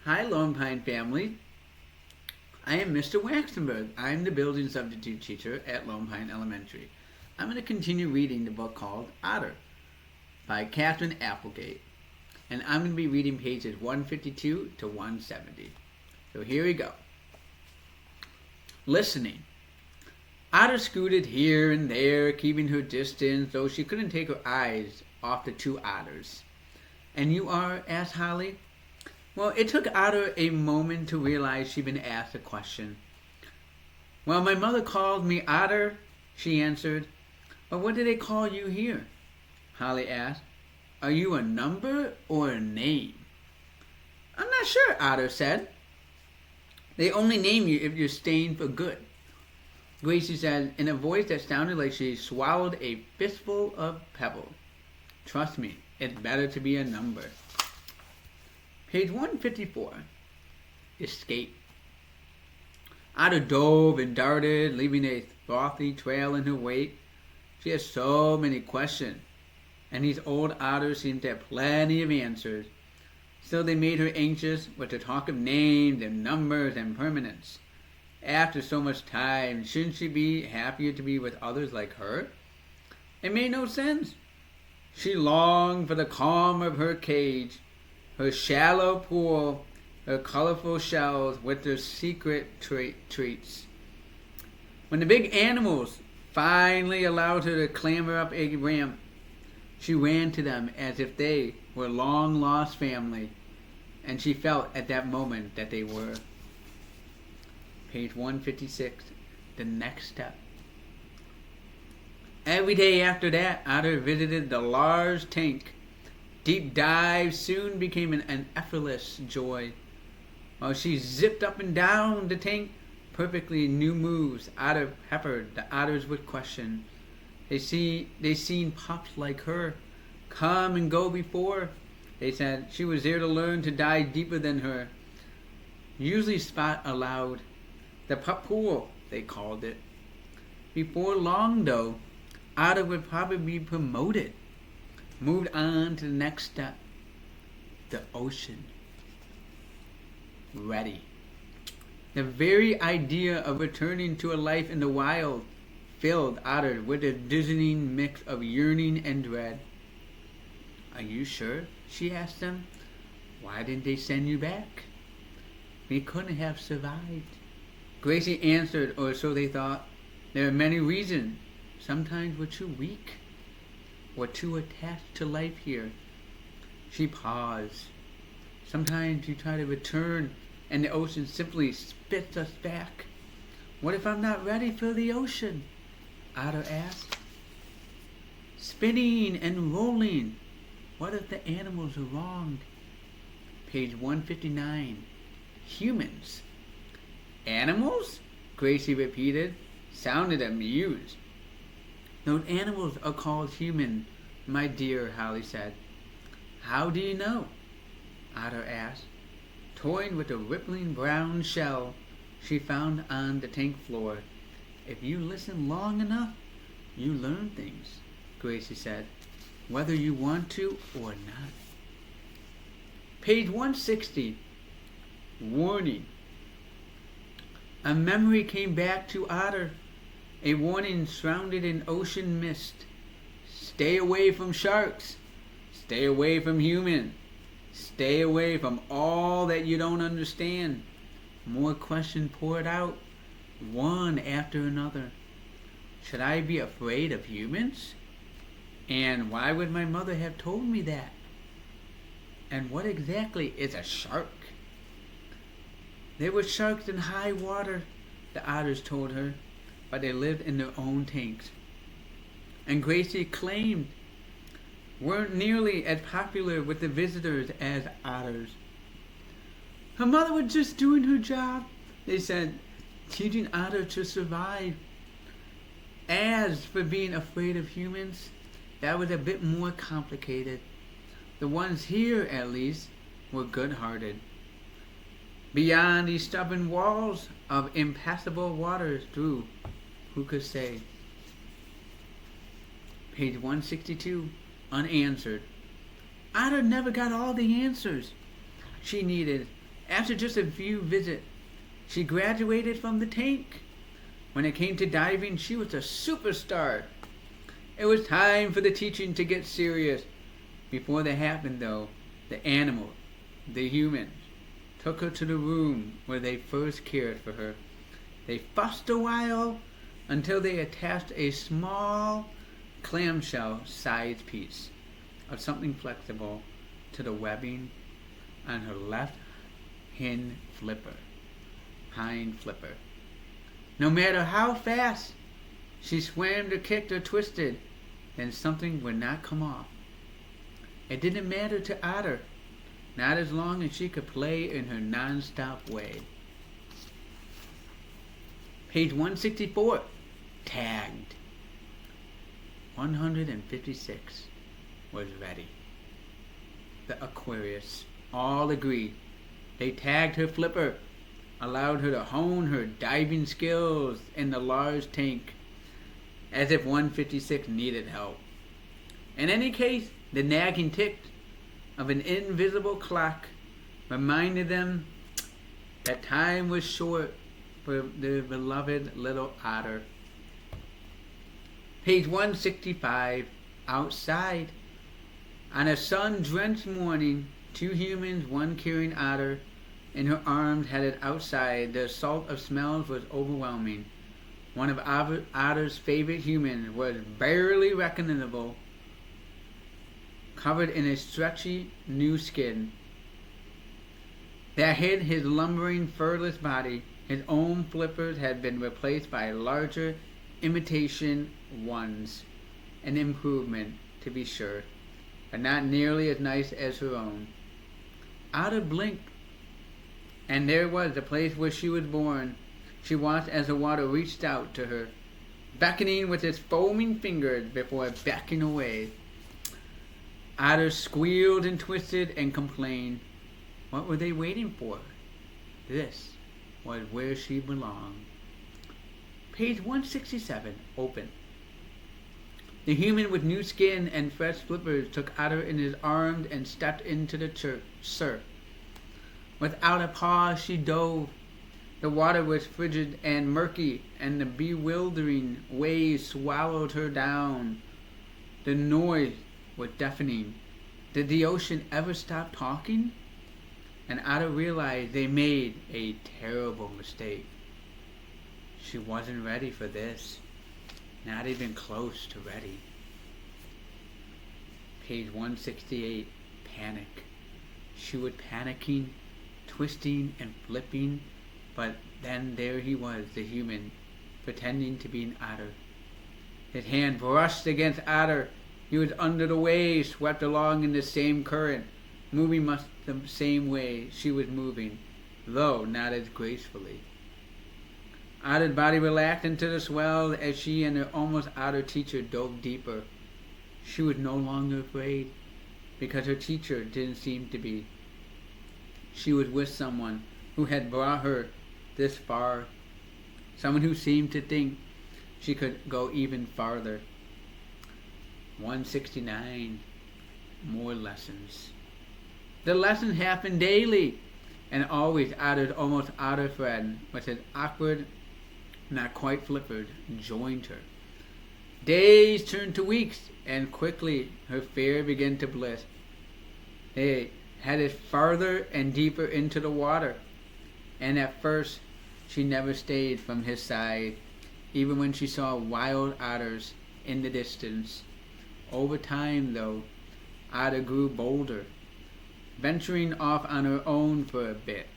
Hi, Lone Pine family. I am Mr. Waxenberg. I'm the building substitute teacher at Lone Pine Elementary. I'm going to continue reading the book called Otter by Catherine Applegate. And I'm going to be reading pages 152 to 170. So here we go. Listening. Otter scooted here and there, keeping her distance, though she couldn't take her eyes off the two otters. "And you are?" asked Holly. Well, it took Otter a moment to realize she'd been asked a question. "Well, my mother called me Otter," she answered. "But what do they call you here?" Holly asked. "Are you a number or a name?" "I'm not sure," Otter said. "They only name you if you're staying for good," Gracie said in a voice that sounded like she swallowed a fistful of pebbles. "Trust me, it's better to be a number." Page 154. Escape. Otter dove and darted, leaving a frothy trail in her wake. She has so many questions, and these old otters seemed to have plenty of answers. Still, they made her anxious with the talk of names and numbers and permanence. After so much time, shouldn't she be happier to be with others like her? It made no sense. She longed for the calm of her cage, her shallow pool, her colorful shells with their secret treats. When the big animals finally allowed her to clamber up a ramp, she ran to them as if they were long-lost family, and she felt at that moment that they were. Page 156, the next step. Every day after that, Otter visited the large tank. Deep dives soon became an effortless joy. While she zipped up and down the tank, perfectly new moves, Otter peppered the otters with questions. They seen pups like her come and go before. They said she was there to learn to dive deeper than her. Usually Spot allowed. The pup pool, they called it. Before long, though, Otter would probably be promoted. Moved on to the next step. The ocean. Ready. The very idea of returning to a life in the wild filled Otter with a dizzying mix of yearning and dread. "Are you sure?" she asked them. "Why didn't they send you back?" "We couldn't have survived," Gracie answered, or so they thought. "There are many reasons. Sometimes we're too weak. We're too attached to life here." She paused. "Sometimes you try to return and the ocean simply spits us back. What if I'm not ready for the ocean?" Otter asked. "Spinning and rolling. What if the animals are wrong?" Page 159. Humans. "Animals?" Gracie repeated. Sounded amused. "Those animals are called human, my dear," Holly said. "How do you know?" Otter asked, toying with a rippling brown shell she found on the tank floor. "If you listen long enough, you learn things," Gracie said, "whether you want to or not." Page 160. Warning. A memory came back to Otter. A warning shrouded in ocean mist. Stay away from sharks. Stay away from humans. Stay away from all that you don't understand. More questions poured out, one after another. Should I be afraid of humans? And why would my mother have told me that? And what exactly is a shark? There were sharks in high water, the otters told her, but they lived in their own tanks. And Gracie claimed weren't nearly as popular with the visitors as otters. Her mother was just doing her job, they said, teaching Otter to survive. As for being afraid of humans, that was a bit more complicated. The ones here, at least, were good-hearted. Beyond these stubborn walls of impassable waters through, who could say? Page 162, unanswered. Otter never got all the answers she needed After just a few visits, she graduated from the tank. When it came to diving, she was a superstar. It was time for the teaching to get serious. Before that happened, though, the animals, the humans, took her to the room where they first cared for her. They fussed a while until they attached a small clamshell-sized piece of something flexible to the webbing on her left hind flipper. No matter how fast she swam or kicked or twisted, then something would not come off. It didn't matter to Otter, not as long as she could play in her non-stop way. Page 164, tagged. 156 was ready. The Aquarius all agreed. They tagged her flipper, allowed her to hone her diving skills in the large tank, as if 156 needed help. In any case, the nagging tick of an invisible clock reminded them that time was short for their beloved little Otter. Page 165, outside. On a sun-drenched morning, two humans, one carrying Otter in her arms, headed outside. The assault of smells was overwhelming. One of Otter's favorite humans was barely recognizable, covered in a stretchy new skin that hid his lumbering, furless body. His own flippers had been replaced by larger imitation ones, an improvement, to be sure, but not nearly as nice as her own. Otter blinked, and there was the place where she was born. She watched as the water reached out to her, beckoning with its foaming fingers before backing away. Otter squealed and twisted and complained. What were they waiting for? This was where she belonged. Page 167, open. The human with new skin and fresh flippers took Otter in his arms and stepped into the surf. Without a pause, she dove. The water was frigid and murky, and the bewildering waves swallowed her down. The noise was deafening. Did the ocean ever stop talking? And Otter realized they made a terrible mistake. She wasn't ready for this. Not even close to ready. Page 168, panic. She was panicking, twisting and flipping, but then there he was, the human, pretending to be an otter. His hand brushed against Otter. He was under the waves, swept along in the same current, moving much the same way she was moving, though not as gracefully. Otter's body relaxed into the swell as she and her almost otter teacher dove deeper. She was no longer afraid, because her teacher didn't seem to be. She was with someone who had brought her this far, someone who seemed to think she could go even farther. 169, more lessons. The lessons happened daily, and always Otter's almost otter friend, with his awkward, not quite flippered, joined her. Days turned to weeks, and quickly her fear began to bliss. They headed farther and deeper into the water, and at first she never stayed from his side, even when she saw wild otters in the distance. Over time, though, Otter grew bolder, venturing off on her own for a bit.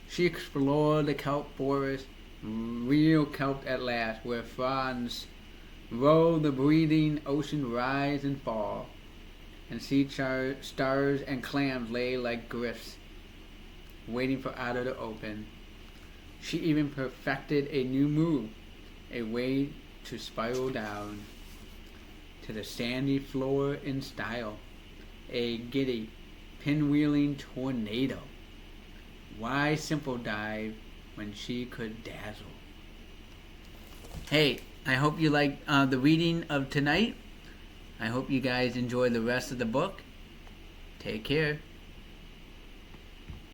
She explored the kelp forest, real kelp at last, where fronds rolled the breathing ocean rise and fall, and sea stars and clams lay like grifts, waiting for Otter to open. She even perfected a new move, a way to spiral down to the sandy floor in style, a giddy, pinwheeling tornado. Why simple dive when she could dazzle? Hey, I hope you liked the reading of tonight. I hope you guys enjoy the rest of the book. Take care.